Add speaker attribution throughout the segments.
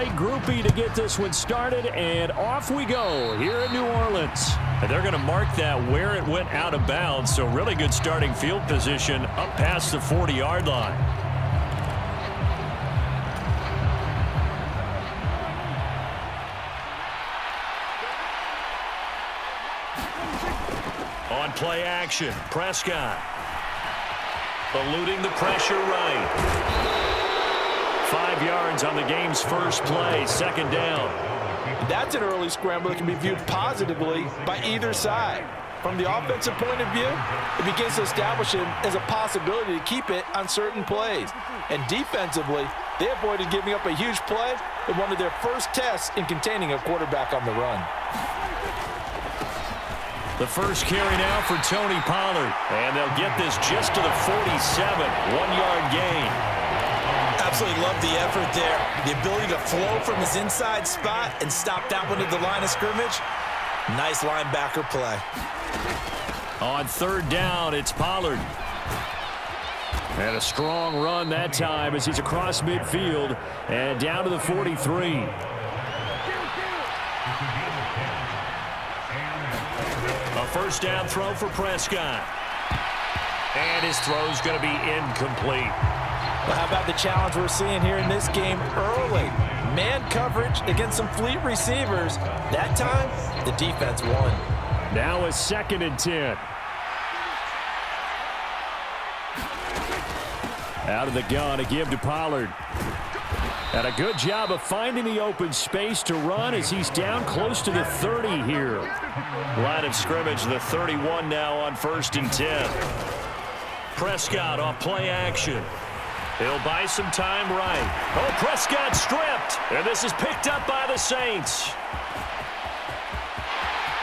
Speaker 1: Blake Groupie to get this one started, and off we go here in New Orleans. And they're going to mark that where it went out of bounds, so really good starting field position up past the 40-yard line. On play action, Prescott. Eluding the pressure right. 5 yards on the game's first play, second down.
Speaker 2: That's an early scramble that can be viewed positively by either side. From the offensive point of view, it begins to establish him as a possibility to keep it on certain plays. And defensively, they avoided giving up a huge play in one of their first tests in containing a quarterback on the run.
Speaker 1: The first carry now for Tony Pollard. And they'll get this just to the 47, 1-yard gain.
Speaker 3: Absolutely love the effort there. The ability to flow from his inside spot and stop that one at the line of scrimmage. Nice linebacker play.
Speaker 1: On third down, it's Pollard. And a strong run that time as he's across midfield and down to the 43. A first down throw for Prescott. And his throw's going to be incomplete.
Speaker 2: Well, how about the challenge we're seeing here in this game early? Man coverage against some fleet receivers. That time, the defense won.
Speaker 1: Now a 2nd and 10. Out of the gun, a give to Pollard. And a good job of finding the open space to run as he's down close to the 30 here. Line of scrimmage, the 31 now on 1st and 10. Prescott off play action. He'll buy some time right. Oh, Prescott stripped. And this is picked up by the Saints.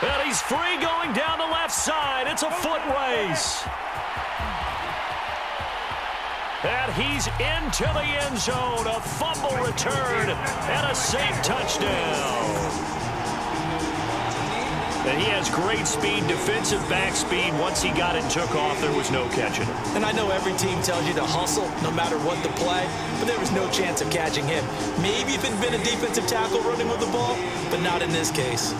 Speaker 1: And he's free going down the left side. It's a foot race. And he's into the end zone. A fumble return and a safe touchdown. And he has great speed, defensive back speed. Once he got it and took off, there was no catching him.
Speaker 3: And I know every team tells you to hustle no matter what the play, but there was no chance of catching him. Maybe if it had been a defensive tackle running with the ball, but not in this case.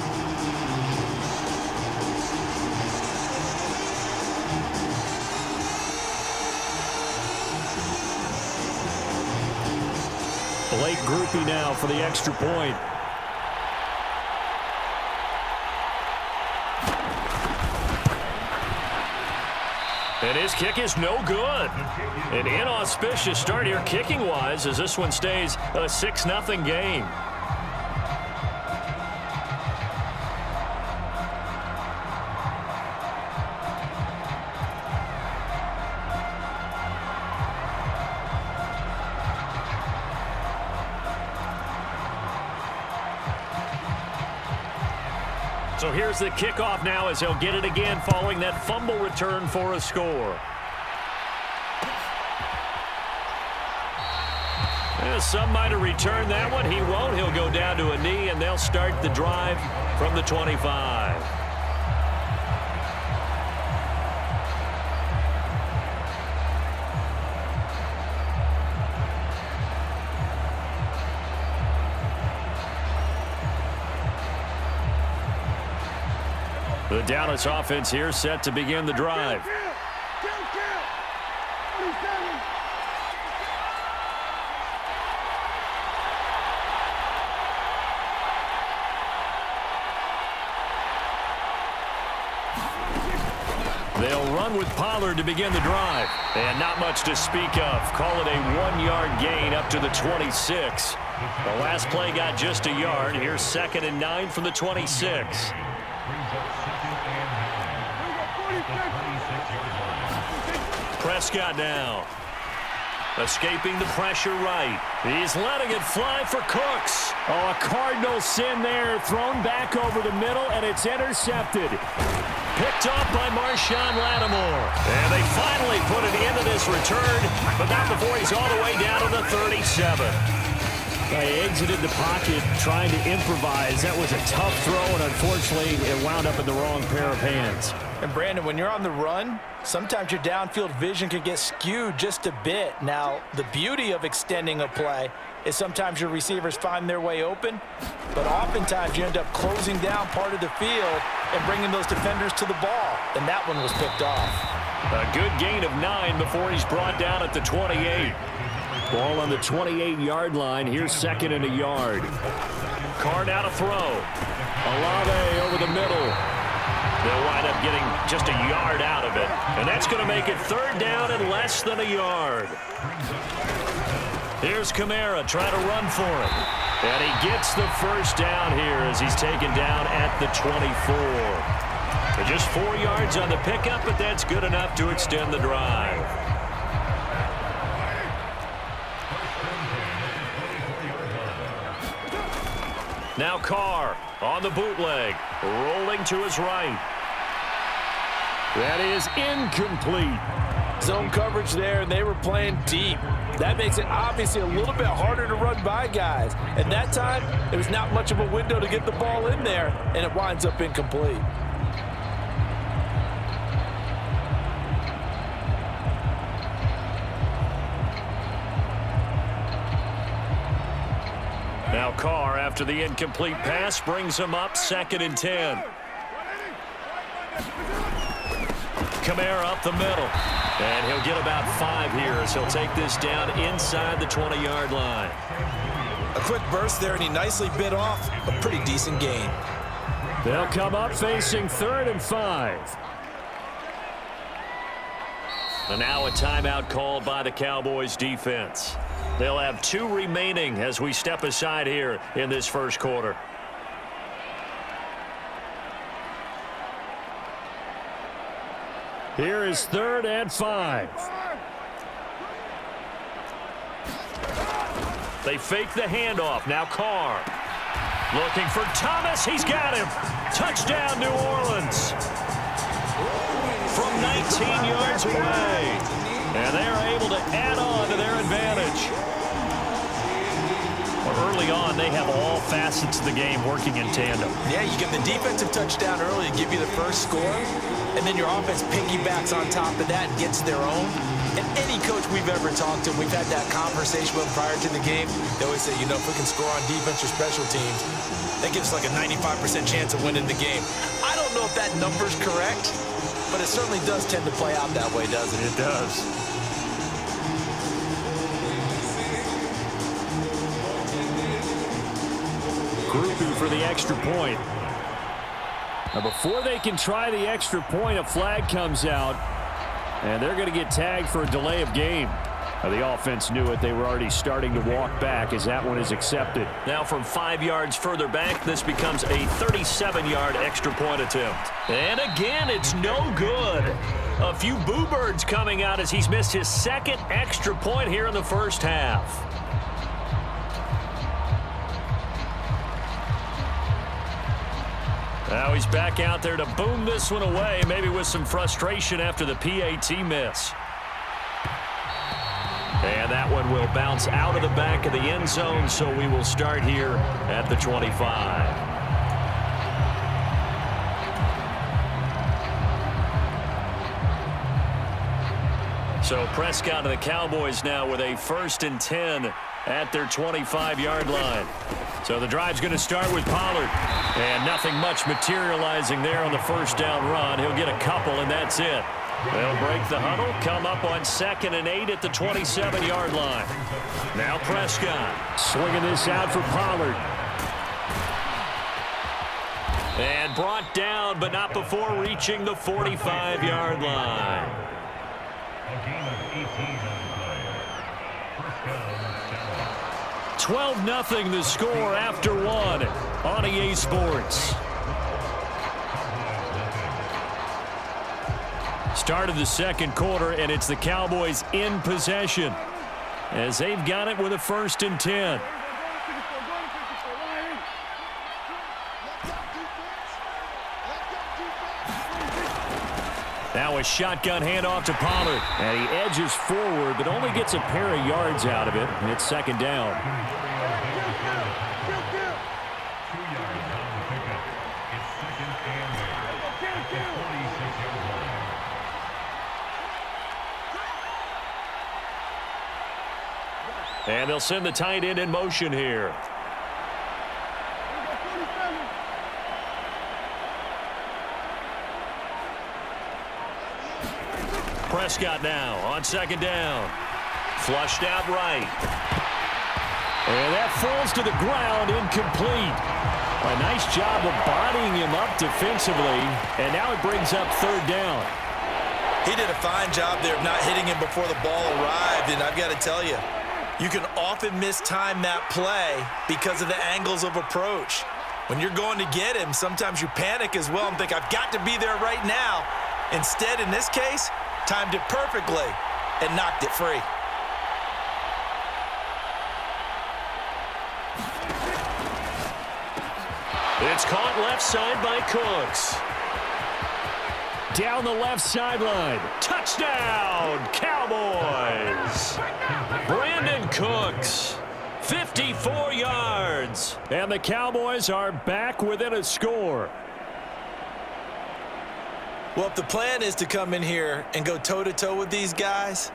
Speaker 1: Blake Groupie now for the extra point. And his kick is no good. An inauspicious start here kicking-wise as this one stays a 6-0 game. So here's the kickoff now as he'll get it again following that fumble return for a score. Some might have returned that one. He won't. He'll go down to a knee, and they'll start the drive from the 25. The Dallas offense here set to begin the drive. They'll run with Pollard to begin the drive. And not much to speak of. Call it a 1-yard gain up to the 26. The last play got just a yard. Here's 2nd and 9 from the 26. Prescott now. Escaping the pressure right. He's letting it fly for Cooks. Oh, a cardinal sin there. Thrown back over the middle, and it's intercepted. Picked off by Marshawn Lattimore. And they finally put it into this return, but not before he's all the way down to the 37. They exited the pocket trying to improvise. That was a tough throw, and unfortunately, it wound up in the wrong pair of hands.
Speaker 2: And Brandon, when you're on the run, sometimes your downfield vision can get skewed just a bit. Now, the beauty of extending a play is sometimes your receivers find their way open, but oftentimes you end up closing down part of the field and bringing those defenders to the ball, and that one was picked off.
Speaker 1: A good gain of 9 before he's brought down at the 28. Ball on the 28-yard line. Here's second and a yard. Carr now to throw. Olave over the middle. They'll wind up getting just a yard out of it. And that's going to make it third down and less than a yard. Here's Kamara trying to run for it. And he gets the first down here as he's taken down at the 24. Just 4 yards on the pickup, but that's good enough to extend the drive. Now Carr on the bootleg, rolling to his right. That is incomplete.
Speaker 2: Zone coverage there, and they were playing deep. That makes it obviously a little bit harder to run by guys. At that time, there was not much of a window to get the ball in there, and it winds up incomplete.
Speaker 1: Now Carr, after the incomplete pass, brings him up 2nd and 10. Kamara up the middle. And he'll get about 5 here as he'll take this down inside the 20-yard line.
Speaker 3: A quick burst there, and he nicely bit off a pretty decent gain.
Speaker 1: They'll come up facing 3rd and 5. And now a timeout called by the Cowboys defense. They'll have 2 remaining as we step aside here in this first quarter. Here is 3rd and 5. They fake the handoff. Now Carr. Looking for Thomas. He's got him. Touchdown, New Orleans. From 19 yards away. And they're able to add on to their advantage. Early on, they have all facets of the game working in tandem.
Speaker 3: Yeah, you get the defensive touchdown early to give you the first score, and then your offense piggybacks on top of that and gets their own. And any coach we've ever talked to, we've had that conversation with them prior to the game. They always say, you know, if we can score on defense or special teams, that gives us like a 95% chance of winning the game. I don't know if that number's correct, but it certainly does tend to play out that way, doesn't it?
Speaker 1: It does. Groupie for the extra point. Now before they can try the extra point, a flag comes out, and they're going to get tagged for a delay of game. Now the offense knew it. They were already starting to walk back as that one is accepted. Now from 5 yards further back, this becomes a 37-yard extra point attempt. And again, it's no good. A few boo birds coming out as he's missed his 2nd extra point here in the first half. Now he's back out there to boom this one away, maybe with some frustration after the PAT miss. And that one will bounce out of the back of the end zone, so we will start here at the 25. So Prescott and the Cowboys now with a 1st and 10 at their 25-yard line. So the drive's going to start with Pollard. And nothing much materializing there on the first down run. He'll get a couple, and that's it. They'll break the huddle, come up on 2nd and 8 at the 27-yard line. Now Prescott swinging this out for Pollard. And brought down, but not before reaching the 45-yard line. 12-0 the score after 1 on EA Sports. Start of the second quarter, and it's the Cowboys in possession as they've got it with a 1st and 10. Now a shotgun handoff to Pollard. And he edges forward, but only gets a pair of yards out of it. And it's 2nd down. And they'll send the tight end in motion here. Prescott now on second down. Flushed out right. And that falls to the ground, incomplete. A nice job of bodying him up defensively, and now it brings up third down.
Speaker 3: He did a fine job there of not hitting him before the ball arrived, and I've got to tell you, you can often mistime that play because of the angles of approach. When you're going to get him, sometimes you panic as well and think, I've got to be there right now. Instead, in this case, timed it perfectly and knocked it free.
Speaker 1: It's caught left side by Cooks. Down the left sideline. Touchdown, Cowboys. Brandon Cooks, 54 yards. And the Cowboys are back within a score.
Speaker 3: Well, if the plan is to come in here and go toe-to-toe with these guys,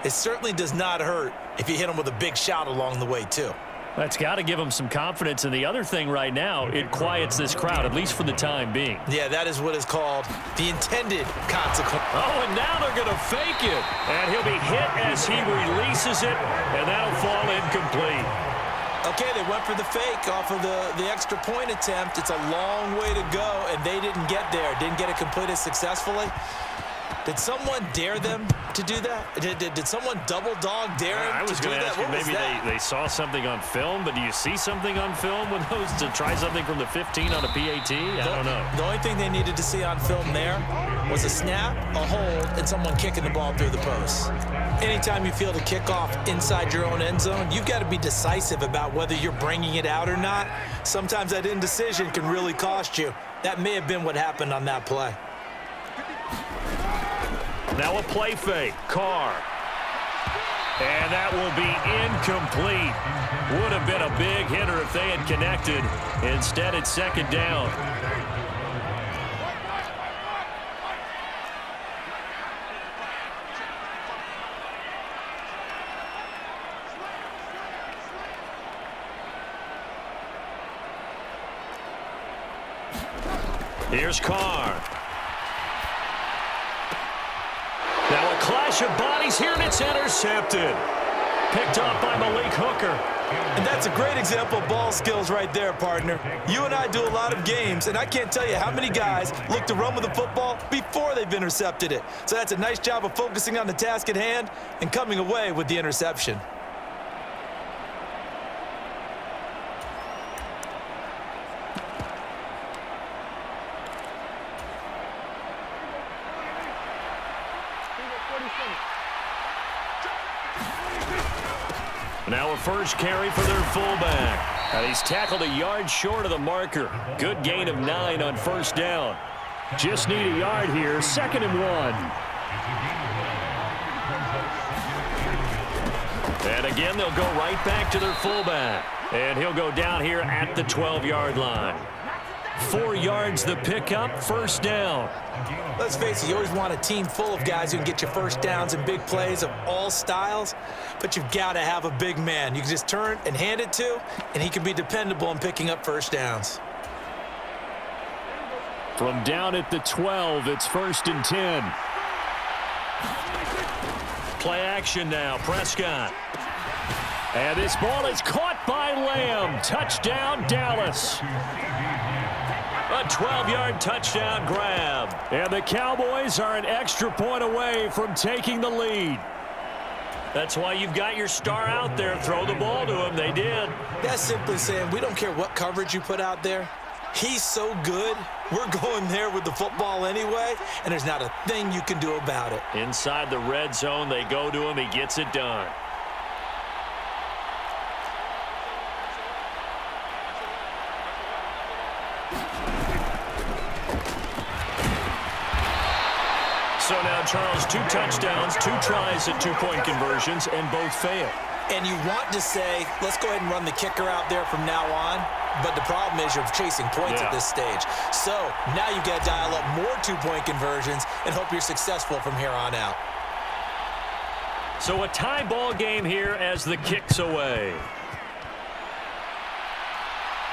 Speaker 3: it certainly does not hurt if you hit them with a big shot along the way, too.
Speaker 1: That's got to give them some confidence. And the other thing right now, it quiets this crowd, at least for the time being.
Speaker 3: Yeah, that is what is called the intended consequence.
Speaker 1: Oh, and now they're going to fake it. And he'll be hit as he releases it, and that'll fall incomplete.
Speaker 3: Okay, they went for the fake off of the extra point attempt. It's a long way to go, and they didn't get there. Didn't get it completed successfully. Did someone dare them to do that? Did someone double dog dare him to do that?
Speaker 1: I was going to ask you, maybe they saw something on film, but do you see something on film with those to try something from the 15 on a PAT? I don't know.
Speaker 3: The only thing they needed to see on film there was a snap, a hold, and someone kicking the ball through the post. Anytime you feel the kickoff inside your own end zone, you've got to be decisive about whether you're bringing it out or not. Sometimes that indecision can really cost you. That may have been what happened on that play.
Speaker 1: Now a play fake. Carr. And that will be incomplete. Would have been a big hitter if they had connected. Instead, it's second down. Here's Carr. Now a clash of bodies here, and it's intercepted. Picked off by Malik Hooker.
Speaker 3: And that's a great example of ball skills right there, partner. You and I do a lot of games, and I can't tell you how many guys look to run with the football before they've intercepted it. So that's a nice job of focusing on the task at hand and coming away with the interception.
Speaker 1: Now a first carry for their fullback. And he's tackled a yard short of the marker. Good gain of 9 on first down. Just need a yard here. 2nd and 1. And again, they'll go right back to their fullback. And he'll go down here at the 12-yard line. 4 yards the pickup, first down.
Speaker 3: Let's face it, you always want a team full of guys who can get you first downs and big plays of all styles, but you've got to have a big man you can just turn and hand it to, and he can be dependable in picking up first downs.
Speaker 1: From down at the 12, it's 1st and 10. Play action now, Prescott. And this ball is caught by Lamb. Touchdown, Dallas. A 12-yard touchdown grab. And the Cowboys are an extra point away from taking the lead. That's why you've got your star out there. Throw the ball to him. They did.
Speaker 3: That's simply saying we don't care what coverage you put out there. He's so good, we're going there with the football anyway, and there's not a thing you can do about it.
Speaker 1: Inside the red zone, they go to him. He gets it done. So now, Charles, 2 touchdowns, 2 tries at 2-point conversions, and both fail.
Speaker 3: And you want to say, let's go ahead and run the kicker out there from now on, but the problem is you're chasing points at this stage. So now you've got to dial up more 2-point conversions and hope you're successful from here on out.
Speaker 1: So a tie ball game here as the kick's away.